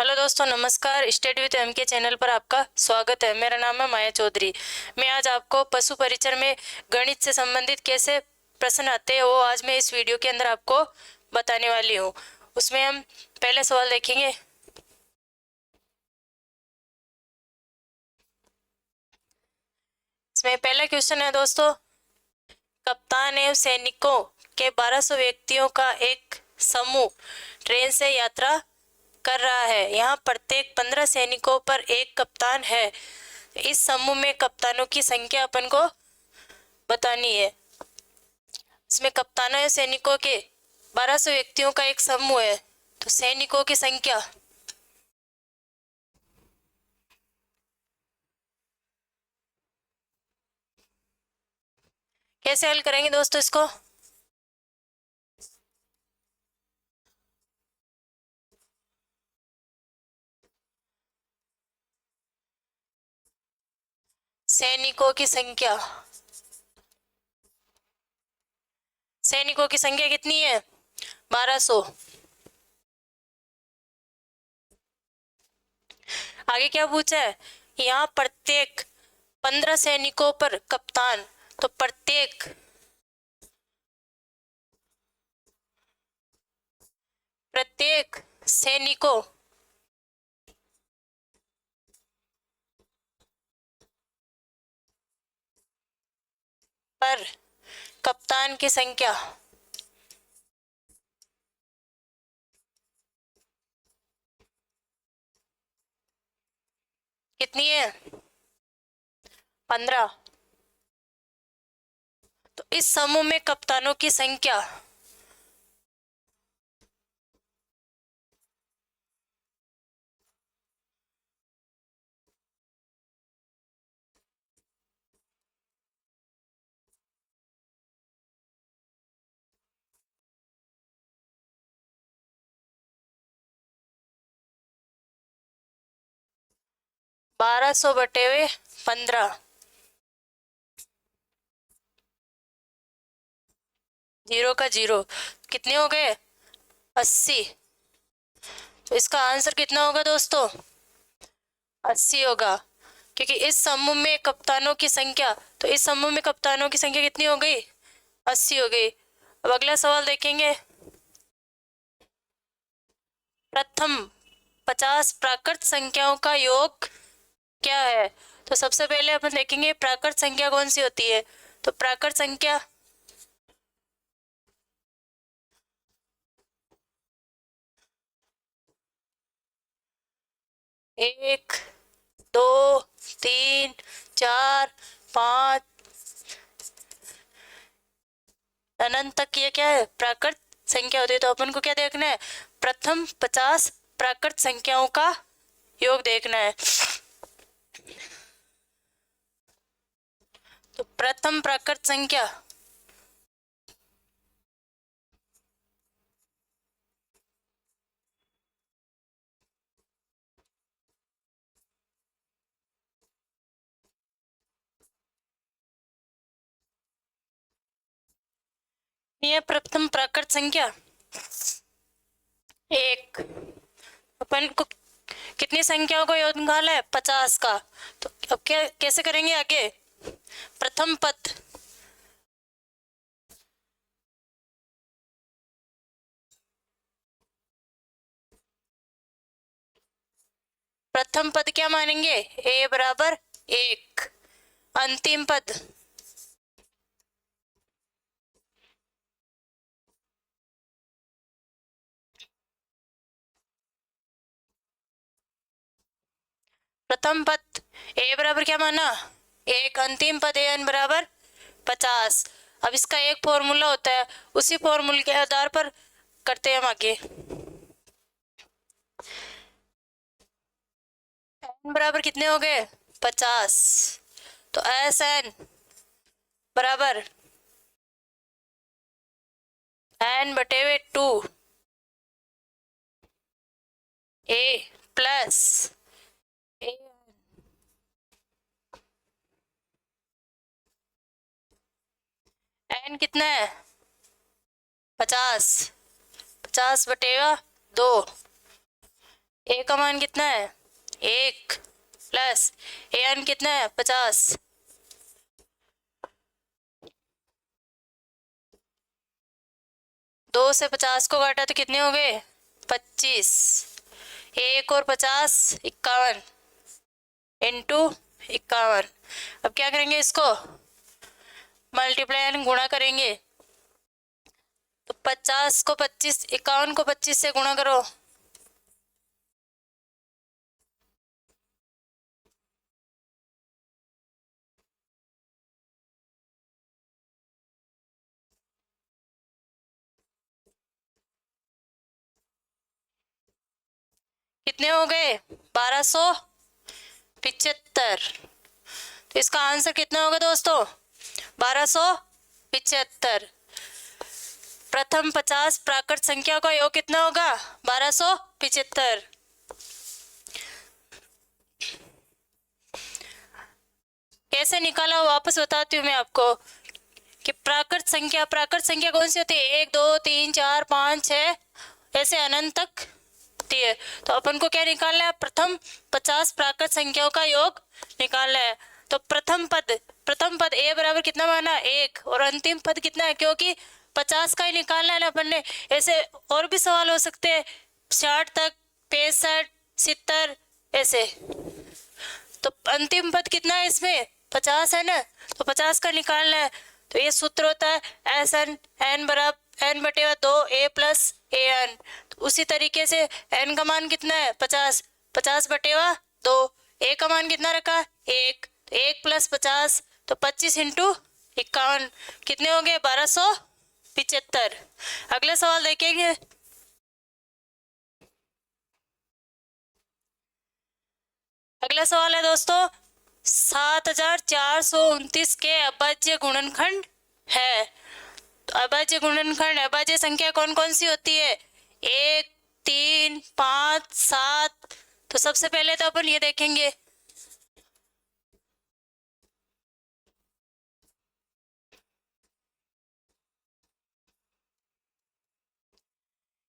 Hello दोस्तों, नमस्कार। Study with M के चैनल पर आपका स्वागत है। मेरा नाम है माया चौधरी। मैं आज आपको पशु परिचर में गणित से संबंधित कैसे प्रश्न आते हैं वो आज मैं इस वीडियो के अंदर आपको बताने वाली हूँ। उसमें हम पहले सवाल देखेंगे। इसमें पहला क्वेश्चन है दोस्तों, कप्तान एवं सैनिकों के 1200 व्यक्तियों का एक समूह ट्रेन से यात्रा कर रहा है। यहाँ प्रत्येक 15 सैनिकों पर एक कप्तान है। इस समूह में कप्तानों की संख्या अपन को बतानी है। इसमें कप्तानों या सैनिकों के 1200 व्यक्तियों का एक समूह है, तो सैनिकों की संख्या कैसे हल करेंगे दोस्तों इसको। सैनिकों की संख्या सैनिकों की संख्या कितनी है? 1200। आगे क्या पूछा है? यहाँ प्रत्येक 15 सैनिकों पर कप्तान, तो प्रत्येक सैनिकों पर कप्तान की संख्या कितनी है? 15। तो इस समूह में कप्तानों की संख्या बारह सौ बटे हुए 15, जीरो का जीरो, कितने हो गए? 80। तो इसका आंसर कितना होगा दोस्तों? 80 होगा, क्योंकि इस समूह में कप्तानों की संख्या, तो इस समूह में कप्तानों की संख्या कितनी हो गई? 80 हो गई। अब अगला सवाल देखेंगे। प्रथम 50 प्राकृत संख्याओं का योग क्या है? तो सबसे पहले अपन देखेंगे प्राकृत संख्या कौन सी होती है। तो प्राकृत संख्या एक, दो, तीन, चार, पांच, अनंत तक ये क्या है? प्राकृत संख्या होती है। तो अपन को क्या देखना है? प्रथम 50 प्राकृत संख्याओं का योग देखना है। तो प्रथम प्राकृत संख्या ये प्रथम प्राकृत संख्या एक। अपन को कितनी संख्याओं का योग निकाला है? 50 का। तो अब क्या कैसे करेंगे आगे? प्रथम पद प्रथम पद क्या मानेंगे? ए बराबर 1। अंतिम पद प्रथम पद ए बराबर क्या माना? 1। अंतिम पद ए एन बराबर 50। अब इसका एक फॉर्मूला होता है, उसी फॉर्मूले के आधार पर करते हैं हम आगे। एन बराबर कितने हो गए? 50। तो एस एन बराबर एन बटे हुए 2 ए प्लस ए। एन कितना है? 50। 50 बटेगा 2। ए का मान कितना है 1 प्लस ए एन कितना है 50। 2 से 50 को काटा तो कितने हो गए 25। 1 और 50 51 इंटू 51। अब क्या करेंगे इसको मल्टीप्लाई यानी गुणा करेंगे। तो 50 को 25 51 को 25 से गुणा करो। कितने हो गए 1275। तो इसका आंसर कितना होगा दोस्तों 1275। प्रथम 50 प्राकृत संख्या का योग कितना होगा 1275। कैसे निकाला वापस बताती हूँ मैं आपको कि प्राकृत संख्या कौन सी होती है 1 2 3 4 5 6 ऐसे अनंत तक होती है। तो अपन को क्या निकालना है प्रथम 50 प्राकृत संख्याओं का योग निकालना है। तो प्रथम पद ए बराबर कितना माना 1 और अंतिम पद कितना है क्योंकि 50 का ही निकालना है ना अपन ने। ऐसे और भी सवाल हो सकते हैं 60 तक 65 70 ऐसे। तो अंतिम पद कितना है इसमें 50 है ना। तो 50 का निकालना है। तो ये सूत्र होता है एस एन एन बराबर N बटेवा 2 A plus A N. तो उसी तरीके से एन का मान कितना है 50 50 बटेवा 2 ए का मान कितना रखा 1 1 प्लस 50 तो 25 इंटू 51 कितने हो गए 1275। अगला सवाल देखेंगे। अगला सवाल है दोस्तों 7429 के अभाज्य गुणनखंड है। तो अभाज्य संख्या कौन कौन सी होती है 1 3 5 7। तो सबसे पहले तो अपन ये देखेंगे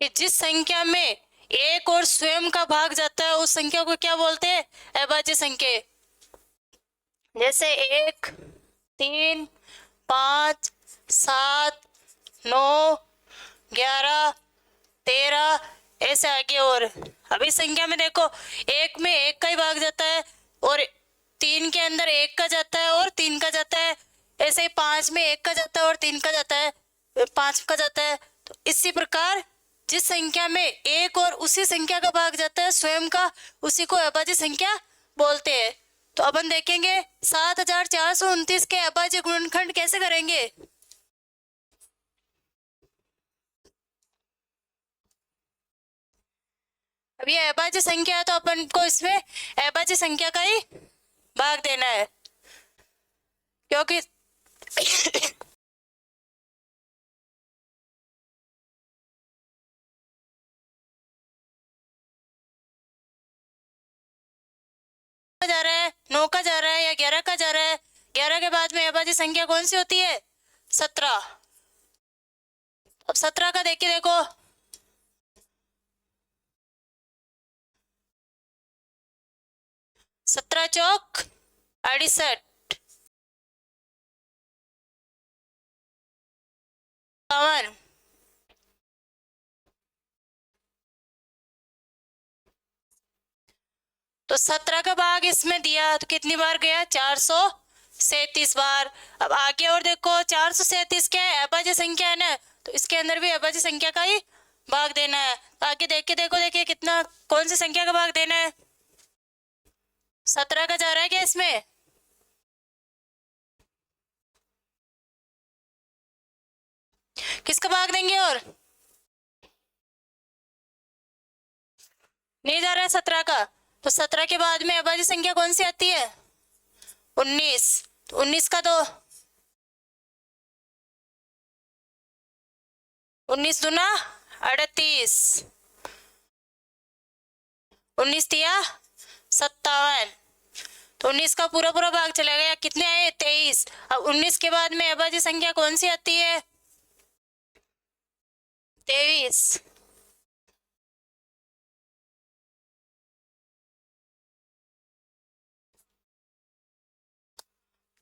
कि जिस संख्या में एक और स्वयं का भाग जाता है उस संख्या को क्या बोलते हैं अभाज्य संख्या। जैसे 1 3 5 7 9 11 13 ऐसे आगे। और अभी संख्या में देखो एक में एक का ही भाग जाता है और 3 के अंदर 1 का जाता है और 3 का जाता है। ऐसे ही 5 में 1 का जाता है और 3 का जाता है 5 का जाता है। तो इसी प्रकार जिस संख्या में एक और उसी संख्या का भाग जाता है स्वयं का उसी को अभाज्य संख्या बोलते हैं। तो अपन देखेंगे 7429 के अभाज्य गुणनखंड कैसे करेंगे। अब ये अभाज्य संख्या है तो अपन को इसमें अभाज्य संख्या का ही भाग देना है क्योंकि जा रहा है 9 का जा रहा है या 11 का जा रहा है। 11 के बाद में अभाज्य संख्या कौन सी होती है 17। अब 17 का देखिए देखो 17 चौक 68 51। तो 17 का भाग इसमें दिया तो कितनी बार गया 437 बार। अब आगे और देखो 437 क्या है अभाज्य संख्या है ना। तो इसके अंदर भी अभाज्य संख्या का ही भाग देना है। तो आगे देख के देखो देखिए कितना कौन सी संख्या का भाग देना है 17 का जा रहा है क्या इसमें। किसका भाग देंगे और नहीं जा रहा है 17 का। तो 17 के बाद में अभाज्य संख्या कौन सी आती है 19। तो 19 का तो 19 दूना 38 19 तिया 57। तो 19 का पूरा पूरा भाग चला गया कितने आए 23। अब 19 के बाद में अभाज्य संख्या कौन सी आती है 23।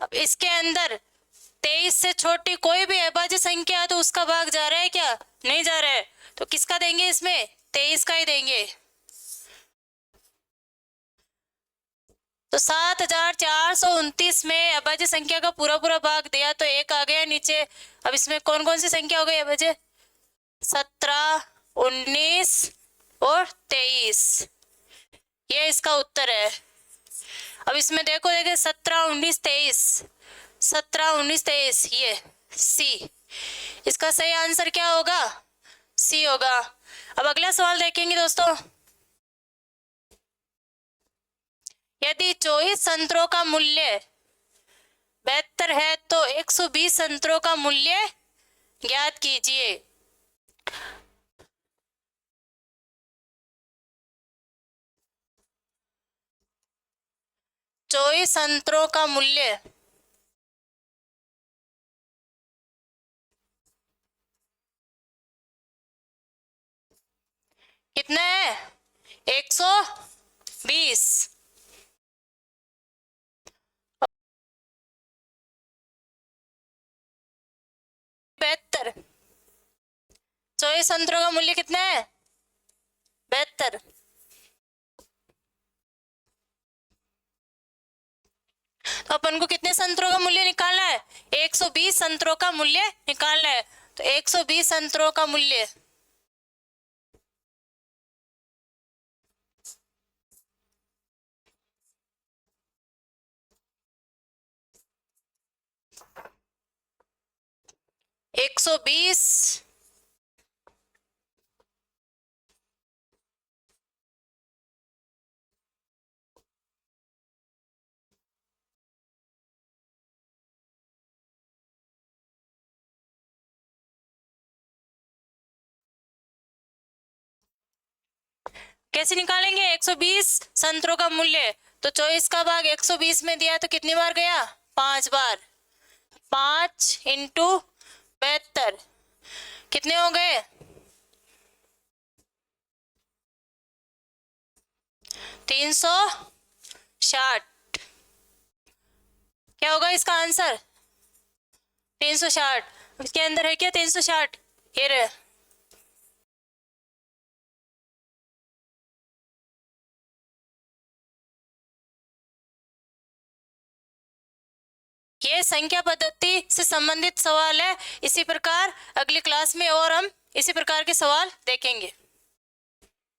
अब इसके अंदर 23 से छोटी कोई भी अभाज्य संख्या है तो उसका भाग जा रहा है क्या? नहीं जा रहा है। तो किसका देंगे इसमें? 23 का ही देंगे। तो 7429 में अभाज्य संख्या का पूरा पूरा भाग दिया तो एक आ गया नीचे। अब इसमें कौन कौन सी संख्या हो गई अभाज्य? 17, 19 और 23। ये इसका उत्तर है। अब इसमें देखो 17, 19, 23, 17, 19, 23, ये सी। इसका सही आंसर क्या होगा? सी होगा। अब अगला सवाल देखेंगे दोस्तों। यदि 24 संतरों का मूल्य 72 है तो 120 संतरों का मूल्य ज्ञात कीजिए। चौबीस संतरों का मूल्य कितना है? 120। 72। 24 संतरों का मूल्य कितना है? 72। तो अपन को कितने संतरों का मूल्य निकालना है? 120 संतरों का मूल्य निकालना है। तो 120 संतरों का मूल्य एक सौ बीस कैसे निकालेंगे? 120 संतरों का मूल्य तो 24 का भाग 120 में दिया तो कितनी बार गया? 5 बार। 5 इंटू 72 कितने हो गए? 360। क्या होगा इसका आंसर? 360। इसके अंदर है क्या 360? ये रहे। ये संख्या पद्धति से संबंधित सवाल है। इसी प्रकार अगली क्लास में और हम इसी प्रकार के सवाल देखेंगे।